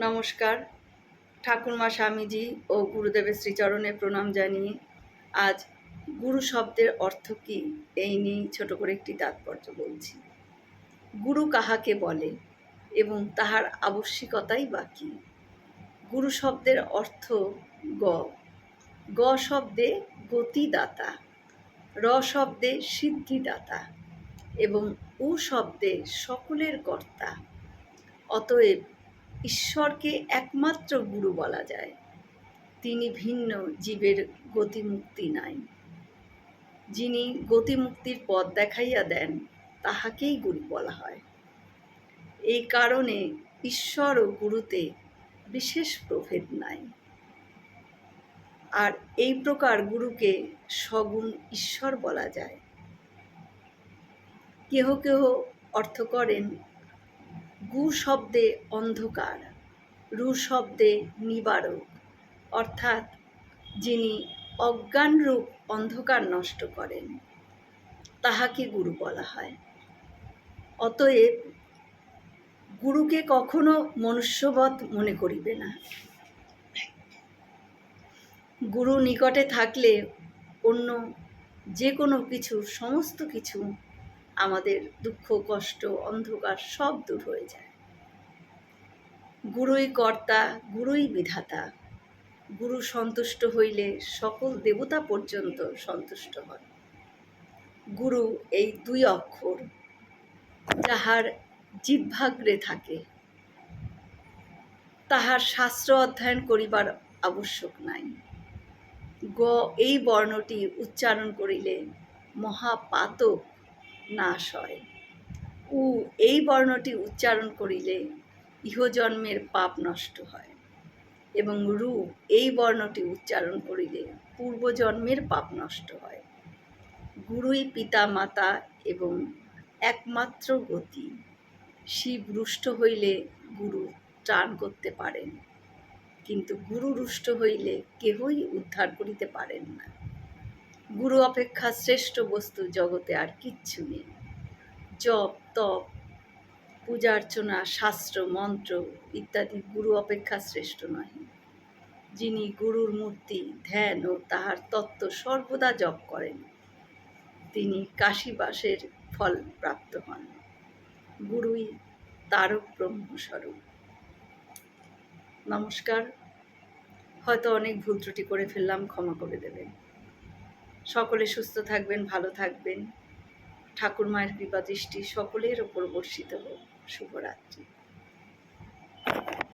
নমস্কার। ঠাকুরমা স্বামীজি ও গুরুদেবের শ্রীচরণে প্রণাম জানিয়ে আজ গুরু শব্দের অর্থ কী এই নিয়ে ছোট করে একটি তাৎপর্য বলছি। গুরু কাহাকে বলে এবং তাহার আবশ্যিকতাই বা কী? গুরু শব্দের অর্থ গ। গ শব্দে গতিদাতা, র শব্দে সিদ্ধিদাতা এবং উ শব্দে সকলের কর্তা। অতএব ঈশ্বরকে একমাত্র গুরু বলা যায়। তিনি ভিন্ন, জীবের গতিমুক্তি নাই। যিনি গতিমুক্তির পথ দেখাইয়া দেন তাহাকেই গুরু বলা হয়। এই কারণে ঈশ্বর ও গুরুতে বিশেষ প্রভেদ নাই। আর এই প্রকার গুরুকে সগুণ ঈশ্বর বলা যায়। কেহ কেহ অর্থ করেন গু শব্দে অন্ধকার, রু শব্দে নিবারক, অর্থাৎ যিনি অজ্ঞানরূপ অন্ধকার নষ্ট করেন তাহাকে গুরু বলা হয়। অতএব গুরুকে কখনো মনুষ্যবৎ মনে করিবে না। গুরু নিকটে থাকলে অন্য যে কোনো কিছু, সমস্ত কিছু, আমাদের দুঃখ কষ্ট অন্ধকার সব দূর হয়ে যায়। গুরুই কর্তা, গুরুই বিধাতা। গুরু সন্তুষ্ট হইলে সকল দেবতা পর্যন্ত সন্তুষ্ট হন। গুরু এই দুই অক্ষর, যাহার জিহ্বাগ্রে থাকে, তাহার শাস্ত্র অধ্যয়ন করিবার আবশ্যক নাই। গ এই বর্ণটি উচ্চারণ করিলে মহাপাতক নাশ হয়। উ এই বর্ণটি উচ্চারণ করিলে ইহজন্মের পাপ নষ্ট হয় এবং রু এই বর্ণটি উচ্চারণ করিলে পূর্বজন্মের পাপ নষ্ট হয়। গুরুই পিতা মাতা এবং একমাত্র গতি। শিব রুষ্ট হইলে গুরু ত্রাণ করতে পারেন, কিন্তু গুরু রুষ্ট হইলে কেহই উদ্ধার করিতে পারেন না। গুরু অপেক্ষা শ্রেষ্ঠ বস্তু জগতে আর কিচ্ছু নেই। জপ তপ পূজার্চনা শাস্ত্র মন্ত্র ইত্যাদি গুরু অপেক্ষা শ্রেষ্ঠ নহে। যিনি গুরুর মূর্তি ধ্যান ও তাহার তত্ত্ব সর্বদা জপ করেন তিনি কাশীবাসের ফল প্রাপ্ত হন। গুরুই তারক ব্রহ্মস্বরূপ। নমস্কার। হয়তো অনেক ভুল ত্রুটি করে ফেললাম, ক্ষমা করে দেবেন। সকলে সুস্থ থাকবেন, ভালো থাকবেন। ঠাকুর মায়ের কৃপা দৃষ্টি সকলের ওপর বর্ষিত হোক। শুভরাত্রি।